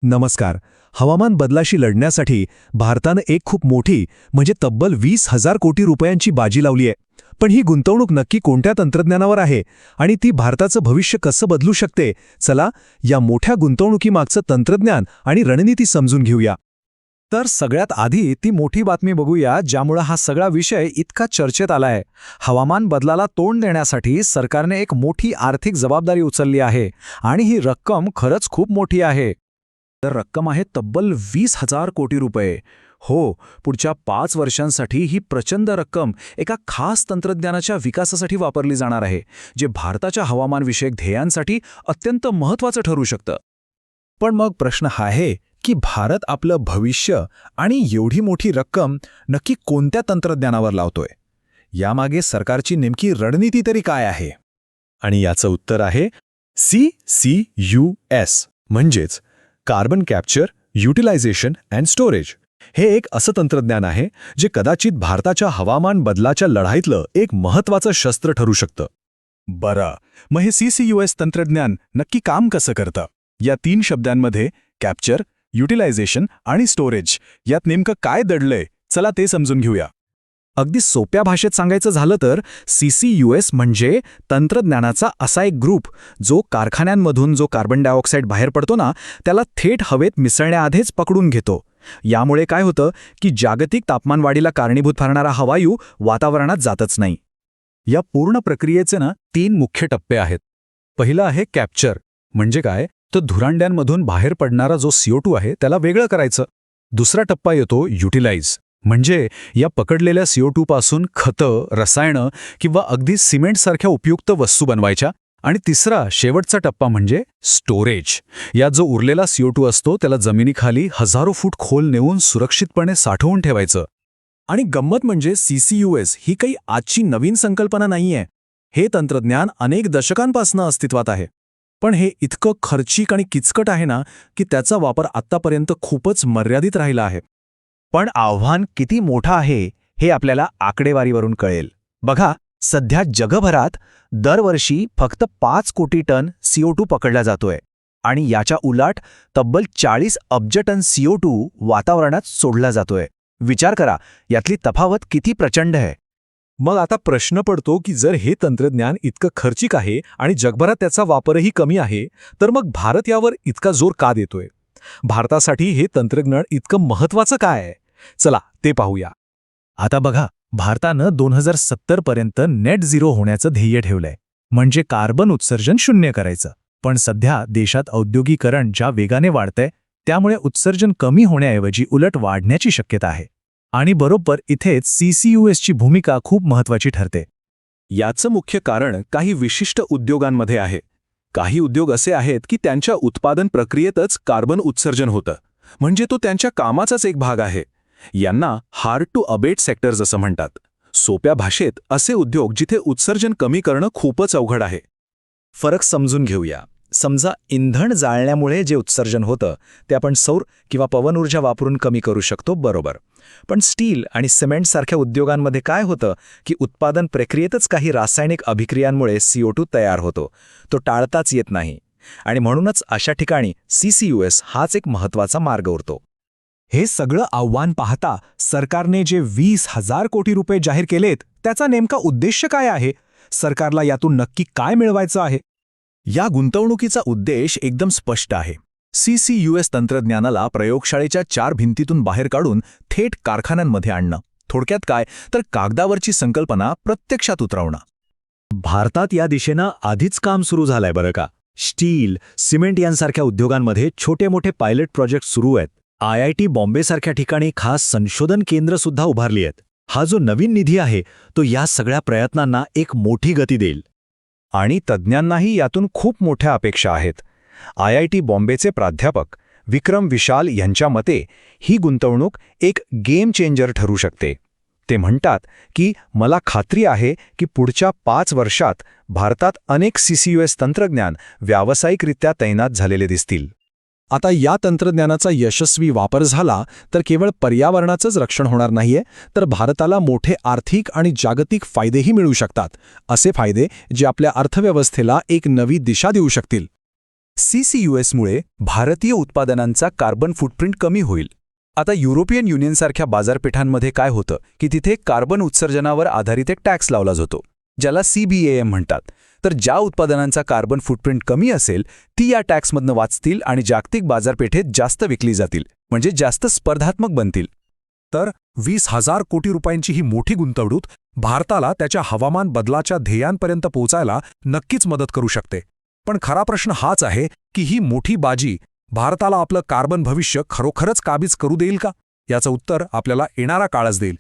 नमस्कार. हवामान बदलाशी लढण्यासाठी भारतानं एक खूप मोठी म्हणजे तब्बल 20,000 कोटी रुपयांची बाजी लावली आहे. पण ही गुंतवणूक नक्की कोणत्या तंत्रज्ञानावर आहे आणि ती भारताचं भविष्य कसं बदलू शकते? चला या मोठ्या गुंतवणुकीमागचं तंत्रज्ञान आणि रणनीती समजून घेऊया. तर सगळ्यात आधी ती मोठी बातमी बघूया ज्यामुळे हा सगळा विषय इतका चर्चेत आलाय. हवामान बदलाला तोंड देण्यासाठी सरकारने एक मोठी आर्थिक जबाबदारी उचलली आहे आणि ही रक्कम खरंच खूप मोठी आहे. तर रक्कम आहे तब्बल 20,000 कोटी रुपये. हो, पुढच्या 5 वर्षांसाठी ही प्रचंड रक्कम एका खास तंत्रज्ञानाच्या विकासासाठी वापरली जाणार आहे, जे भारताच्या हवामानविषयक ध्येयांसाठी अत्यंत महत्त्वाचं ठरू शकतं. पण मग प्रश्न हा आहे की भारत आपलं भविष्य आणि एवढी मोठी रक्कम नक्की कोणत्या तंत्रज्ञानावर लावतोय? यामागे सरकारची नेमकी रणनीती तरी काय आहे? आणि याचं उत्तर आहे CCUS, म्हणजेच carbon capture, utilisation and storage. हे एक असं तंत्रज्ञान आहे जे कदाचित भारताच्या हवामान बदलाच्या लढाईतलं एक महत्त्वाचं शस्त्र ठरू शकतं. बरं, मग हे CCUS तंत्रज्ञान नक्की काम कसं करतं? या 3 शब्दांमध्ये कॅप्चर, युटिलायझेशन आणि स्टोरेज यात नेमकं काय दडलंय? चला ते समजून घेऊया. अगदी सोप्या भाषेत सांगायचं झालं तर CCUS म्हणजे तंत्रज्ञानाचा असा एक ग्रुप जो कारखान्यांमधून जो कार्बन डायऑक्साईड बाहेर पडतो ना, त्याला थेट हवेत मिसळण्याआधीच पकडून घेतो. यामुळे काय होतं की जागतिक तापमानवाढीला कारणीभूत ठरणारा हा वायू वातावरणात जातच नाही. या पूर्ण प्रक्रियेचे 3 मुख्य टप्पे आहेत. पहिला आहे कॅप्चर, म्हणजे काय तर धुरांड्यांमधून बाहेर पडणारा जो CO2 आहे त्याला वेगळं करायचं. दुसरा टप्पा येतो युटिलाइज, म्हणजे या पकडलेल्या CO2 पासून खतं, रसायनं किंवा अगदी सिमेंटसारख्या उपयुक्त वस्तू बनवायच्या. आणि तिसरा शेवटचा टप्पा म्हणजे स्टोरेज. यात जो उरलेला CO2 असतो त्याला जमिनीखाली हजारो फूट खोल नेऊन सुरक्षितपणे साठवून ठेवायचं. आणि गंमत म्हणजे CCUS ही काही आजची नवीन संकल्पना नाहीये. हे तंत्रज्ञान अनेक दशकांपासून अस्तित्वात आहे. पण हे इतकं खर्चिक आणि किचकट आहे ना की त्याचा वापर आत्तापर्यंत खूपच मर्यादित राहिला आहे. पण आव्हान किती मोठं आहे हे आपल्याला आकडेवारीवरून कळेल. बघा, सध्या जगभरात दरवर्षी फक्त 5 कोटी टन CO2 पकडला जातोय आणि याच्या उलट तब्बल 40 अब्ज टन CO2 वातावरणात सोडला जातोय. विचार करा, यातली तफावत किती प्रचंड आहे. मग आता प्रश्न पडतो की जर हे तंत्रज्ञान इतकं खर्चिक आहे आणि जगभरात त्याचा वापरही कमी आहे, तर मग भारत यावर इतका जोर का देतोय? भारतासाठी हे तंत्रज्ञान इतकं महत्त्वाचं काय आहे? चला ते पाहूया. आता बघा, भारतानं 2070 पर्यंत नेट झिरो होण्याचं ध्येय ठेवलंय, म्हणजे कार्बन उत्सर्जन 0 करायचं. पण सध्या देशात औद्योगिकरण ज्या वेगाने वाढतंय त्यामुळे उत्सर्जन कमी होण्याऐवजी उलट वाढण्याची शक्यता आहे. आणि बरोबर इथेच CCUSची भूमिका खूप महत्त्वाची ठरते. याचं मुख्य कारण काही विशिष्ट उद्योगांमध्ये आहे. काही उद्योग असे आहेत की त्यांच्या उत्पादन प्रक्रियेतच कार्बन उत्सर्जन होतं, म्हणजे तो त्यांच्या कामाचाच एक भाग आहे. यांना हार्ड टू अबेट सेक्टर्स असं म्हणतात. सोप्या भाषेत असे उद्योग जिथे उत्सर्जन कमी करणं खूपच अवघड आहे. फरक समजून घेऊया. समजा इंधन जाळण्यामुळे जे उत्सर्जन होतं ते आपण सौर किंवा पवन ऊर्जा वापरून कमी करू शकतो, बरोबर. पण स्टील आणि सिमेंटसारख्या उद्योगांमध्ये काय होतं की उत्पादन प्रक्रियेतच काही रासायनिक अभिक्रियांमुळे CO2 तयार होतो. तो टाळताच येत नाही. आणि म्हणूनच अशा ठिकाणी CCUS हाच एक महत्त्वाचा मार्ग उरतो. हे सगळं आव्हान पाहता सरकारने जे 20,000 कोटी रुपये जाहीर केलेत त्याचा नेमका उद्देश काय आहे? सरकारला यातून नक्की काय मिळवायचं आहे? या गुंतवणुकीचा उद्देश एकदम स्पष्ट आहे. CCUS तंत्रज्ञानाला प्रयोगशाळेच्या 4 भिंतीतून बाहेर काढून थेट कारखान्यांमध्ये आणणं. थोडक्यात काय तर कागदावरची संकल्पना प्रत्यक्षात उतरवणं. भारतात या दिशेनं आधीच काम सुरू झालंय बरं का. स्टील, सिमेंट यांसारख्या उद्योगांमध्ये छोटे मोठे पायलट प्रोजेक्ट सुरू आहेत. IIT बॉम्बेसारख्या ठिकाणी खास संशोधन केंद्र सुद्धा उभारली आहेत. हा जो नवीन निधी आहे तो या सगळ्या प्रयत्नांना एक मोठी गती देईल. आणि तज्ज्ञांनाही यातून खूप मोठ्या अपेक्षा आहेत. IIT बॉम्बेचे प्राध्यापक विक्रम विशाल यांच्या मते ही गुंतवणूक एक गेम चेंजर ठरू शकते. ते म्हणतात की मला खात्री आहे की पुढच्या 5 वर्षात भारतात अनेक CCUS तंत्रज्ञान व्यावसायिकरित्या तैनात झालेले दिसतील. आता या तंत्रज्ञानाचा यशस्वी वापर झाला तर केवळ पर्यावरणाचंच रक्षण होणार नाहीये, तर भारताला मोठे आर्थिक आणि जागतिक फायदेही मिळू शकतात. असे फायदे जे आपल्या अर्थव्यवस्थेला एक नवी दिशा देऊ शकतील. CCUSमुळे भारतीय उत्पादनांचा कार्बन फुटप्रिंट कमी होईल. आता युरोपियन युनियनसारख्या बाजारपेठांमध्ये काय होतं की तिथे कार्बन उत्सर्जनावर आधारित एक टॅक्स लावला जातो, ज्याला CBAM म्हणतात. तर ज्या उत्पादनांचा कार्बन फुटप्रिंट कमी असेल ती या टॅक्समधनं वाचतील आणि जागतिक बाजारपेठेत जास्त विकली जातील, म्हणजे जास्त स्पर्धात्मक बनतील. तर 20,000 कोटी रुपयांची ही मोठी गुंतवणूक भारताला त्याच्या हवामान बदलाच्या ध्येयांपर्यंत पोहोचायला नक्कीच मदत करू शकते. पण खरा प्रश्न हाच आहे की ही मोठी बाजी भारताला आपलं कार्बन भविष्य खरोखरच काबीज करू देईल का? याचं उत्तर आपल्याला येणारा काळच देईल.